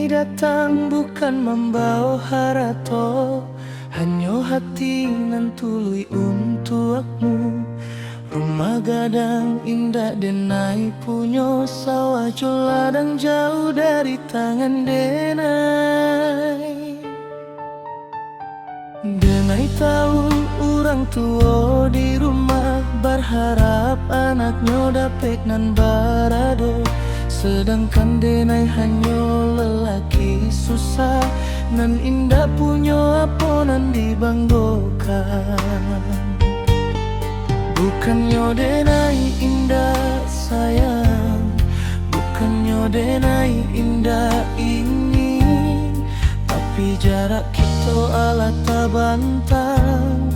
datang bukan membawa harato, hanya hati nan tului untukmu. Rumah gadang indah denai punyo, sawah ladang jauh dari tangan denai. Denai tahu orang tua di rumah berharap anaknya dapet nan barado, sedangkan denai hanya lelaki susah nan indah punya apa nan dibanggokan. Bukannya denai indah sayang, bukannya denai indah ini, tapi jarak kita ala tabantang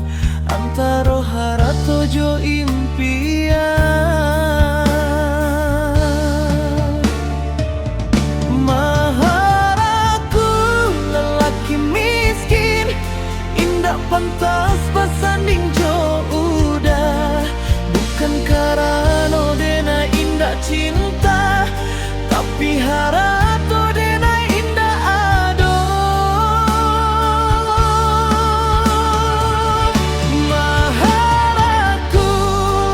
antara harato jo impian. Maharaku lelaki miskin, indah pantas bersanding jo udah. Bukan karena denai indah cinta, tapi harato denai indah ado. Maharaku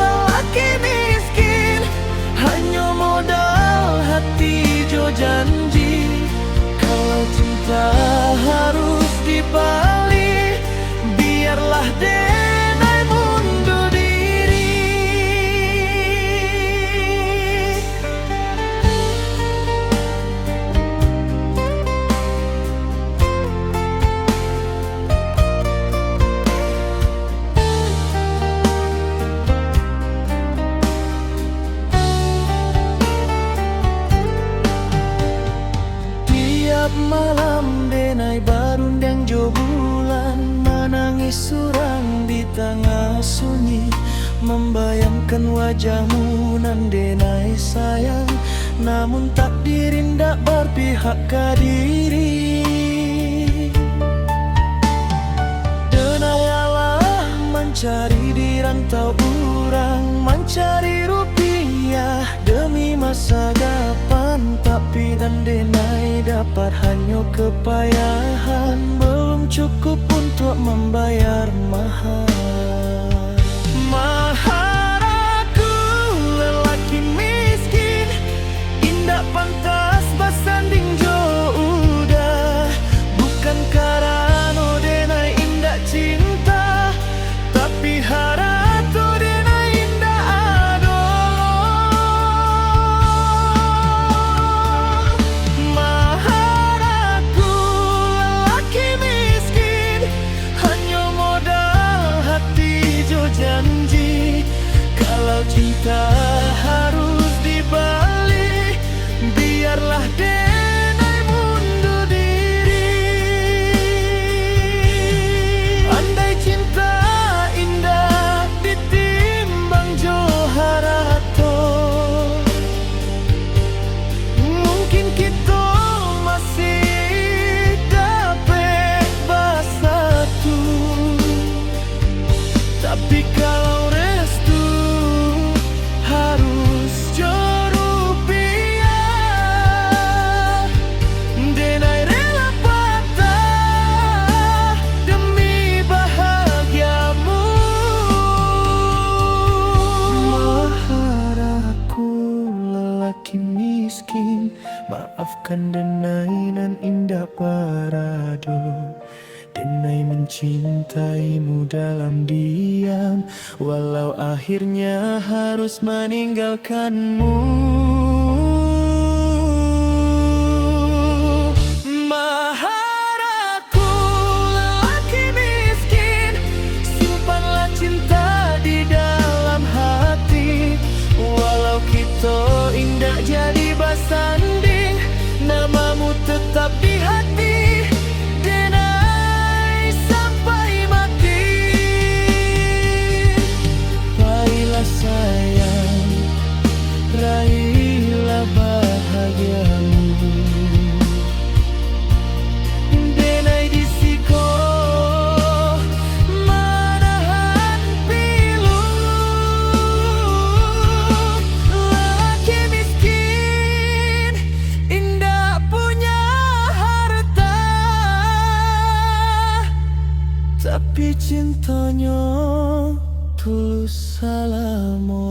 lelaki miskin, hanya modal hati jo janji. Kalau cinta harus dibalik, biarlah denai mundur diri. Tiap malam denai barundang jo bulan, menangis surang di tengah sunyi, membayangkan wajahmu nan denai sayang, namun takdir indah berpihak ke diri. Denai Allah mencari di rantau orang, mencari rupiah demi masa depan, tapi dan denai dapat hanya kepayahan, belum cukup untuk membayar mahar. Maharaku lelaki miskin, indah pantas bersanding jo udah. Bukan karena denai indah cinta, tapi harato denai indah ado. Maharaku lelaki miskin, hanya modal hati jo janji. Kalau cinta harus dibalik, biarlah denai mundur diri. Andai cinta indah ditimbang jo harato, mungkin kita masih dapat bersatu. Tapi kalau restu harus jo rupiah, denai rela patah demi bahagiamu. Maharaku lelaki miskin, maafkan denai nan indah parado. Denai mencintaimu dalam diam, walau akhirnya harus meninggalkanmu. Maharaku lelaki miskin, simpanlah cinta di dalam hati. Walau kita indah jadi bersanding, namamu tetap di hati. Denai sampai mati. Baiklah sayang, raih tulus salam.